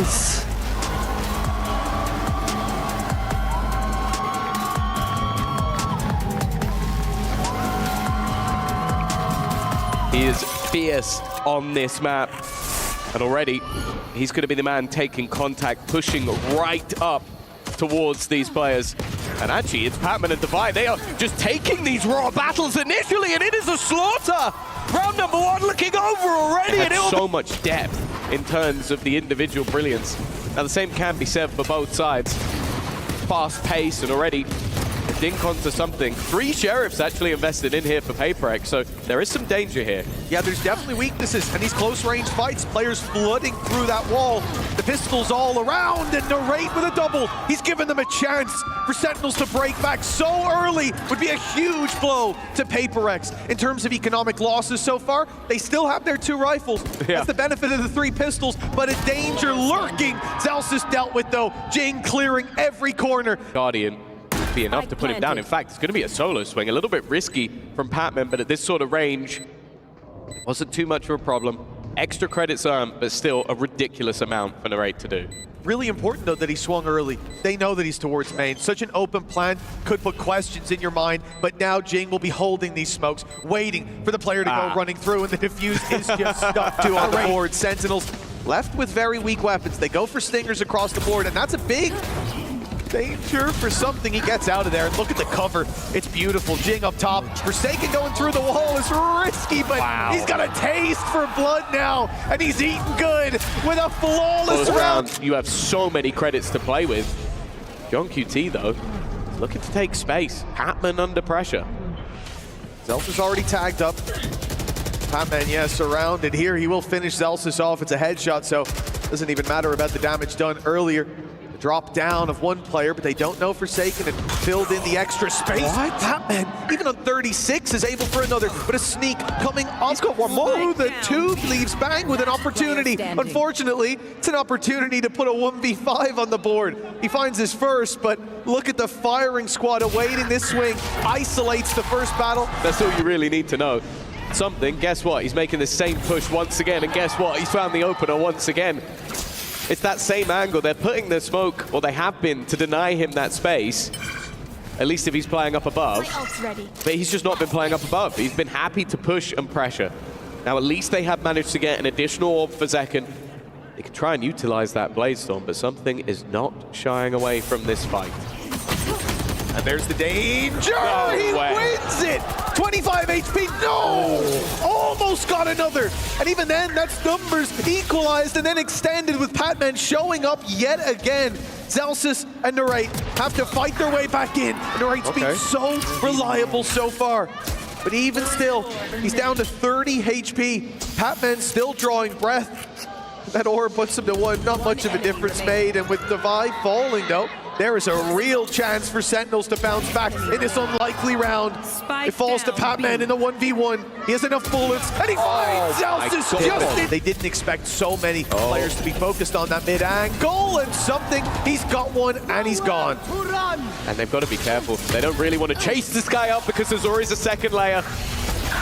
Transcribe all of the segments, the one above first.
Sentinels. He is fierce on this map. And already, he's going to be the man taking contact, pushing right up towards these players. And actually, it's Patman and Divide. They are just taking these raw battles initially, and it is a slaughter. Round number one looking over already. It had so much depth in terms of the individual brilliance. Now, the same can be said for both sides. Fast pace, and already a dink onto something. 3 sheriffs actually invested in here for PaperX, so there is some danger here. Yeah, there's definitely weaknesses, and these close-range fights, players flooding through that wall. The pistols all around, and Narrate with a double. He's given them a chance for Sentinels to break back so early. Would be a huge blow to PaperX. In terms of economic losses so far, they still have their 2 rifles. Yeah. That's the benefit of the 3 pistols, but a danger lurking. Zelsis dealt with, though. Jing clearing every corner. Guardian would be enough to put him down. In fact, it's going to be a solo swing. A little bit risky from Patman, but at this sort of range, wasn't too much of a problem. Extra credits earned, but still a ridiculous amount for Narrate to do. Really important, though, that he swung early. They know that he's towards main. Such an open plan could put questions in your mind, but now Jing will be holding these smokes, waiting for the player to go running through, and the defuse is just stuck to on the board. Sentinels left with very weak weapons. They go for stingers across the board, and that's a big danger for something. He gets out of there, and look at the cover. It's beautiful. Jing up top. Forsaken going through the wall is risky, but he's got a taste for blood now, and he's eating good with a flawless round. You have so many credits to play with. John QT, though, is looking to take space. Patman under pressure. Zelsis already tagged up. Patman, yeah, surrounded here. He will finish Zelsis off. It's a headshot, so it doesn't even matter about the damage done earlier. Drop down of one player, but they don't know Forsaken and filled in the extra space. What? Patman, even on 36, is able for another, but a sneak coming up. He's got one more. The tube leaves Bang with an opportunity. Unfortunately, it's an opportunity to put a 1v5 on the board. He finds his first, but look at the firing squad awaiting this swing. Isolates the first battle. That's all you really need to know. Something, guess what? He's making the same push once again, and guess what? He's found the opener once again. It's that same angle. They're putting the smoke, or they have been, to deny him that space. At least if he's playing up above. But he's just not been playing up above. He's been happy to push and pressure. Now at least they have managed to get an additional orb for Zekken. They can try and utilize that Blade Storm, but something is not shying away from this fight. And there's the danger! He wins it! 25 HP, no! Almost got another! And even then, that's numbers equalized and then extended with Patman showing up yet again. Zelsis and Narrate have to fight their way back in. Narrate's been so reliable so far. But even still, he's down to 30 HP. Patman's still drawing breath. That orb puts him to 1, not much of a difference made. And with Divide falling, though, there is a real chance for Sentinels to bounce back in this unlikely round. It falls to Patman in the 1v1. He has enough bullets, and he finds Zelsis just. They didn't expect so many players to be focused on that mid-angle, and something, he's got one, and he's gone. And they've got to be careful. They don't really want to chase this guy up because there's always a second layer.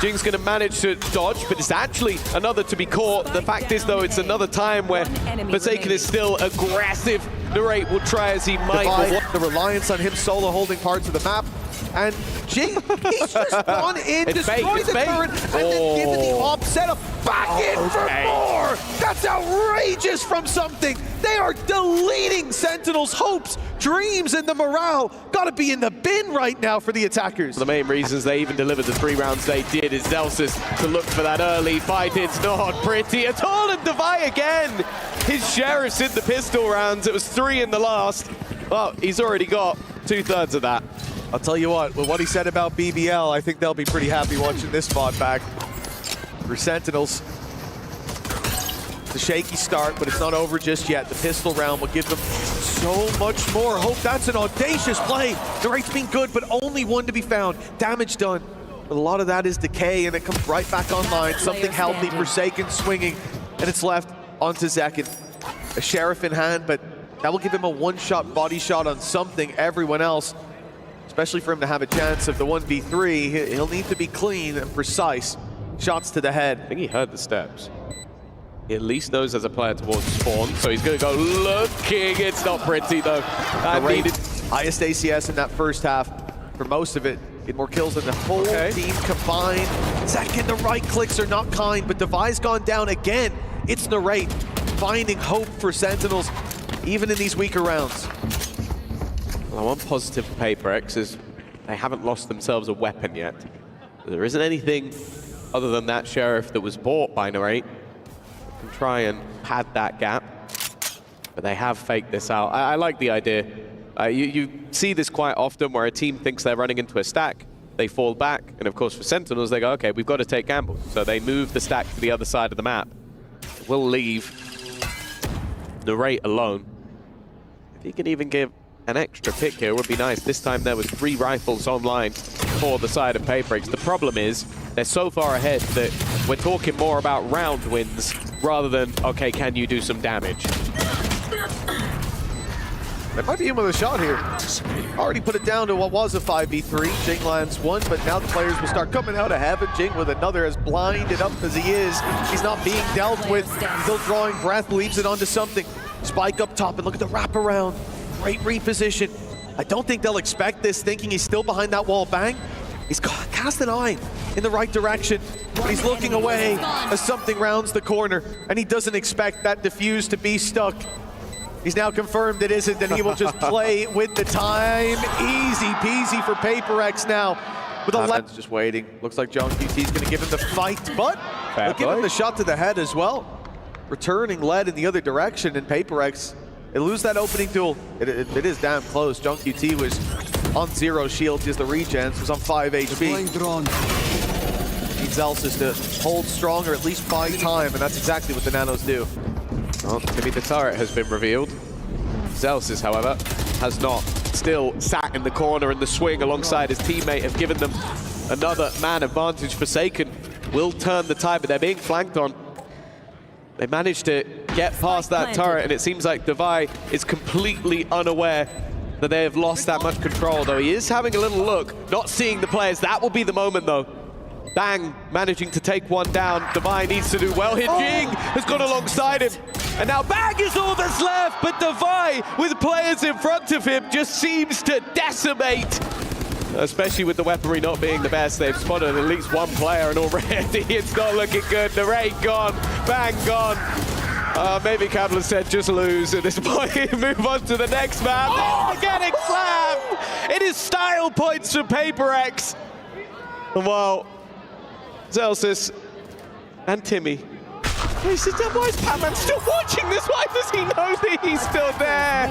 Jing's going to manage to dodge, but it's actually another to be caught. The fact is, though, it's another time where Forsaken is still aggressive. Narrate will try as he might. The reliance on him solo holding parts of the map. And Jing, he's just gone in, destroyed the turret, and then given the offset back in for more! That's outrageous from something! They are deleting Sentinels' hopes, dreams, and the morale. Gotta be in the bin right now for the attackers. The main reasons they even delivered the 3 rounds they did is Zelsis to look for that early fight. It's not pretty at all, and Divide again! His sheriff's in the pistol rounds. It was 3 in the last. Well, he's already got 2/3 of that. I'll tell you what, with what he said about BBL, I think they'll be pretty happy watching this spot back. For Sentinels, it's a shaky start, but it's not over just yet. The pistol round will give them so much more. Hope that's an audacious play. The rate's been good, but only one to be found. Damage done. But a lot of that is decay, and it comes right back online. Something healthy, Forsaken swinging, and it's left onto Zekken. A sheriff in hand, but that will give him a one-shot body shot on something. Everyone else, especially for him to have a chance of the 1v3, he'll need to be clean and precise. Shots to the head. I think he heard the steps. He at least knows there's a player towards spawn, so he's going to go looking. It's not pretty, though. Highest ACS in that first half for most of it. Get more kills than the whole team combined. Second, the right clicks are not kind, but Devi's gone down again. It's Narrate finding hope for Sentinels, even in these weaker rounds. Well, one positive for PaperX is they haven't lost themselves a weapon yet. There isn't anything other than that Sheriff that was bought by Narrate. Can try and pad that gap, but they have faked this out. I like the idea. You see this quite often where a team thinks they're running into a stack, they fall back, and of course for Sentinels they go, okay, we've got to take gambles. So they move the stack to the other side of the map. We'll leave Narrate alone. If he can even give an extra pick here, it would be nice. This time there was 3 rifles online for the side of PaperX. The problem is they're so far ahead that we're talking more about round wins rather than, okay, can you do some damage? They might be in with a shot here. Already put it down to what was a 5v3. Jing lands one, but now the players will start coming out of heaven. Jing with another, as blinded up as he is. He's not being dealt with. Still drawing breath, leaves it onto something. Spike up top, and look at the wraparound. Great reposition. I don't think they'll expect this, thinking he's still behind that wall. Bang. He's cast an eye in the right direction, but he's looking away as something rounds the corner, and he doesn't expect that defuse to be stuck. He's now confirmed it isn't, and he will just play with the time. Easy peasy for PaperX now. With a left, just waiting. Looks like John QT's going to give him the fight, but they'll give him the shot to the head as well. Returning lead in the other direction, and PaperX, they lose that opening duel. It is damn close. John QT was on 0 shields. He has the regens, was on 5 HP. Needs Zelsis to hold strong or at least buy time, and that's exactly what the Nanos do. Well, maybe the turret has been revealed. Zelsis, however, has not. Still sat in the corner, and the swing alongside his teammate have given them another man advantage. Forsaken will turn the tide, but they're being flanked on. They managed to get past that turret, and it seems like Devi is completely unaware that they have lost that much control, though he is having a little look, not seeing the players. That will be the moment, though. Bang, managing to take one down. Devi needs to do well here. Jing has gone alongside him. And now Bang is all that's left, but Devi, with players in front of him, just seems to decimate. Especially with the weaponry not being the best. They've spotted at least one player, and already it's not looking good. Narrate gone, Bang gone. Maybe Kaplan said just lose at this point. Move on to the next map. They're getting slammed. It is style points for PaperX. Well, Zelsis and Timmy. Why is Patman still watching this? Why does he know that he's still there?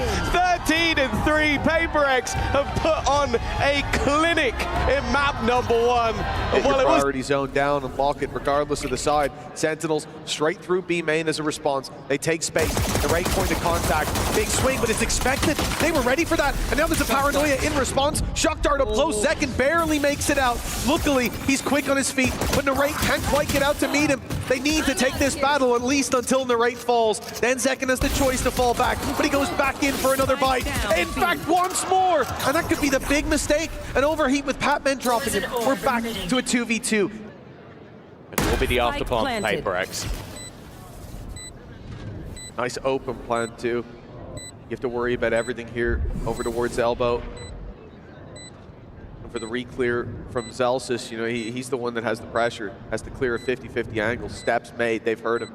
13-3, PaperX have put on a clinic in map number 1. Well, it was priority zone down and lock it regardless of the side. Sentinels straight through B main as a response. They take space, the right point of contact. Big swing, but it's expected. They were ready for that, and now there's a paranoia in response. Shock dart up close, Second barely makes it out. Luckily, he's quick on his feet, but Narrate can't quite get out to meet him. They need to take this battle at least until Narrate falls. Then Second has the choice to fall back, but he goes back in for another bite. In fact, once more, and that could be the big mistake. An overheat with Patman dropping him. We're back to a 2v2. It will be the afterplant for PaperX. Nice open plan too. You have to worry about everything here over towards elbow. And for the re-clear from Zelsis, you know, he's the one that has the pressure, has to clear a 50-50 angle. Steps made, they've heard him.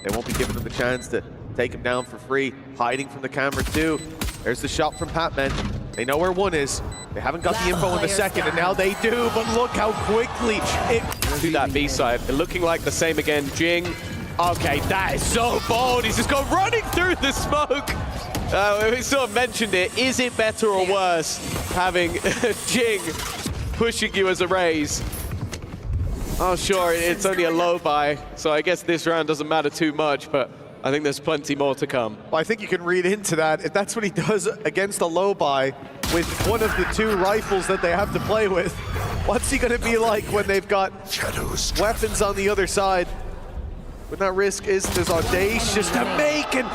They won't be giving him the chance to take him down for free. Hiding from the camera too. There's the shot from Patman. They know where one is. They haven't got the info in the second, and now they do, but look how quickly it... To that B side, they're looking like the same again. Jing, okay, that is so bold. He's just gone running through the smoke. We sort of mentioned it. Is it better or worse having Jing pushing you as a raise? Oh, sure, it's only a low buy, so I guess this round doesn't matter too much, but I think there's plenty more to come. Well, I think you can read into that. If that's what he does against a low buy with one of the 2 rifles that they have to play with, what's he going to be like when they've got weapons on the other side? When that risk isn't as audacious to make, and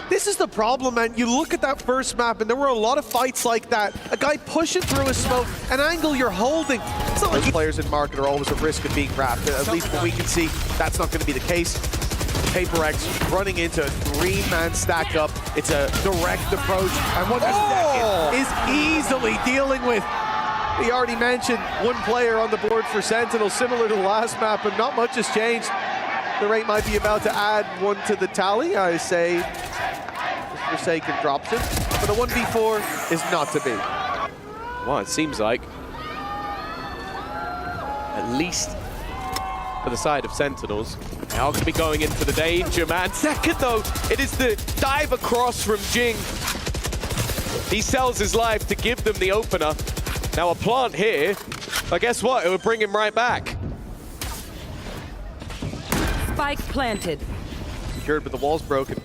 this is the problem, man. You look at that first map, and there were a lot of fights like that. A guy pushing through a smoke, an angle you're holding. It's not like players in market are always at risk of being wrapped. At least what we can see, that's not going to be the case. Paper X running into a 3-man stack up. It's a direct approach, and what Second is easily dealing with. We already mentioned one player on the board for Sentinels, similar to the last map, but not much has changed. The rate might be about to add one to the tally. I say Forsaken drops it, but the 1v4 is not to be. Well, it seems like, at least for the side of Sentinels, now going to be going into the danger, man. Second, though, it is the dive across from Jing. He sells his life to give them the opener. Now a plant here, but guess what? It would bring him right back. Spike planted. Secured, but the wall's broken.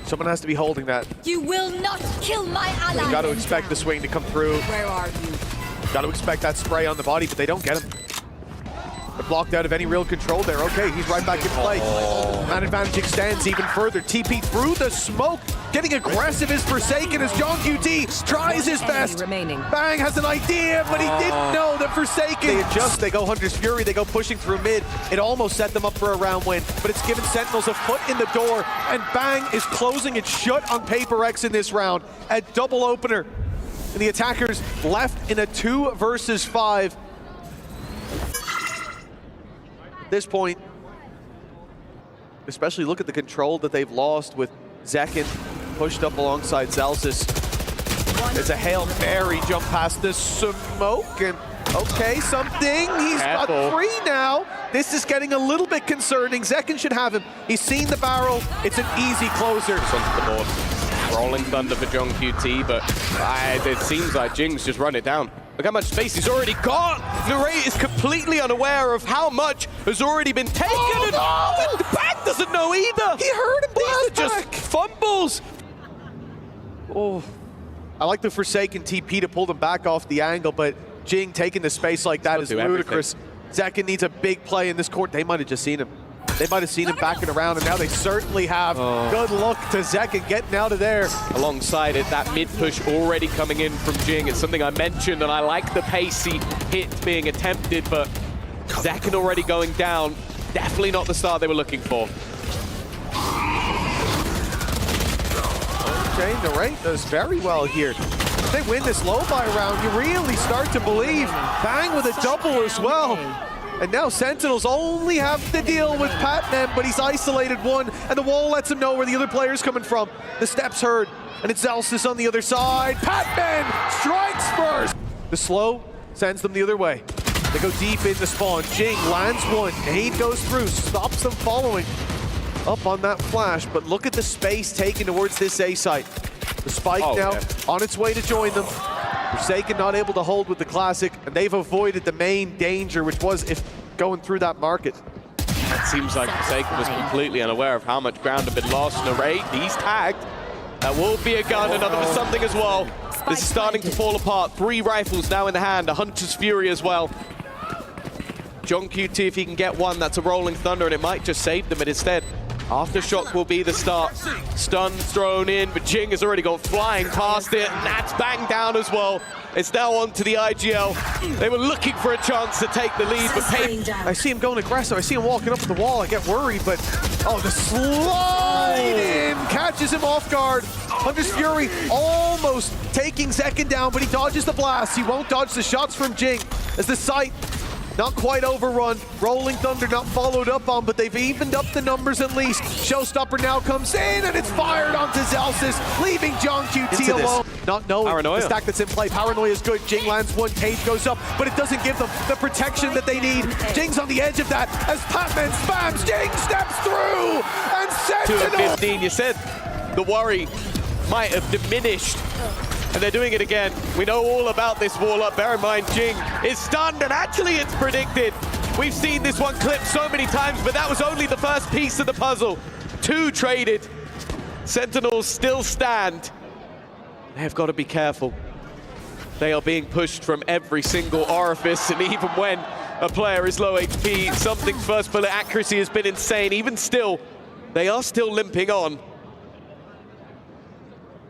Someone has to be holding that. You will not kill my ally. You got to expect the swing to come through. Where are you? Got to expect that spray on the body, but they don't get him. They're blocked out of any real control there. Okay, he's right back in play. Man advantage extends even further. TP through the smoke. Getting aggressive is Forsaken as John QT tries his best. Bang has an idea, but he didn't know that Forsaken. They adjust, they go Hunter's Fury, they go pushing through mid. It almost set them up for a round win, but it's given Sentinels a foot in the door, and Bang is closing it shut on Paper X in this round. A double opener. And the attackers left in a 2 versus 5. At this point, especially look at the control that they've lost with Zekin pushed up alongside Zelsis. It's a Hail Mary jump past the smoke, and okay, something. He's got 3 now. This is getting a little bit concerning. Zekin should have him. He's seen the barrel. It's an easy closer. Onto the board. Rolling thunder for John QT, but it seems like Jing's just run it down. Look how much space he's already got. Narrate is completely unaware of how much has already been taken. Oh, no! And the back doesn't know either. He heard him blast These are just fumbles. Oh, I like the Forsaken TP to pull them back off the angle, but Jing taking the space like that is ludicrous. Zekin needs a big play in this court. They might have just seen him. They might have seen him backing around, and now they certainly have. Good luck to Zekin getting out of there. Alongside it, that mid-push already coming in from Jing. It's something I mentioned, and I like the pacey hit being attempted, but Zekin already going down. Definitely not the start they were looking for. Okay, Narrate does very well here. If they win this low buy round, you really start to believe. Bang with a double as well. And now Sentinels only have to deal with Patman, but he's isolated one, and the wall lets him know where the other player's coming from. The steps heard, and it's Zelsis on the other side. Patman strikes first. The slow sends them the other way. They go deep in the spawn. Jing lands one. Nade goes through, stops them following up on that flash, but look at the space taken towards this A site. The spike now on its way to join them. Forsaken not able to hold with the classic, and they've avoided the main danger, which was if going through that market. It seems like Forsaken was completely unaware of how much ground had been lost. Narrate, he's tagged. That will be a gun, another for something as well. This is starting to fall apart. 3 rifles now in the hand, a Hunter's Fury as well. John QT, if he can get one, that's a Rolling Thunder, and it might just save them, but instead, Aftershock will be the start. Stun thrown in, but Jing has already gone flying past it, and that's banged down as well. It's now on to the IGL. They were looking for a chance to take the lead, but I see him going aggressive. I see him walking up to the wall. I get worried, but the slide in catches him off guard. Hunter's Fury almost taking Zekin down, but he dodges the blast. He won't dodge the shots from Jing as the site not quite overrun. Rolling Thunder not followed up on, but they've evened up the numbers at least. Showstopper now comes in, and it's fired onto Zelsis, leaving John QT alone. Not knowing the stack that's in play. Paranoia is good. Jing lands one, Cage goes up, but it doesn't give them the protection that they need. Jing's on the edge of that as Patman spams. Jing steps through, and Sentinels. 2 of 15, you said the worry might have diminished. And they're doing it again. We know all about this wall up. Bear in mind, Jing is stunned, and actually it's predicted. We've seen this one clipped so many times, but that was only the first piece of the puzzle. 2 traded. Sentinels still stand. They have got to be careful. They are being pushed from every single orifice, and even when a player is low HP, something's first bullet accuracy has been insane. Even still, they are still limping on.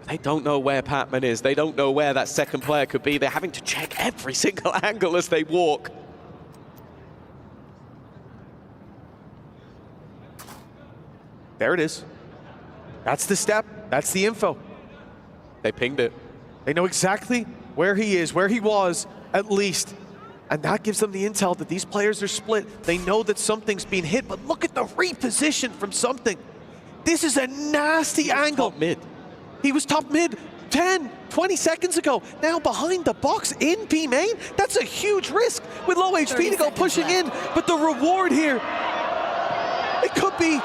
They don't know where Patman is. They don't know where that second player could be. They're having to check every single angle as they walk. There it is. That's the step. That's the info. They pinged it. They know exactly where he is, where he was, at least. And that gives them the intel that these players are split. They know that something's being hit, but look at the reposition from something. This is a nasty angle. Top mid. He was top mid 10, 20 seconds ago. Now behind the box in B main. That's a huge risk with low HP to go pushing in. But the reward here, it could be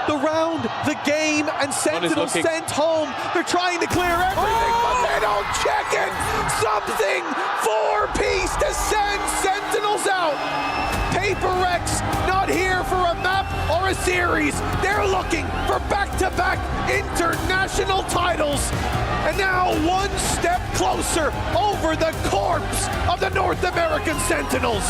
the round, the game, and Sentinels sent home. They're trying to clear everything, but they don't check it. Something 4-piece to send Sentinels out. Paper Rex not here for a map or a series. They're looking for back-to-back international titles. And now one step closer over the corpse of the North American Sentinels.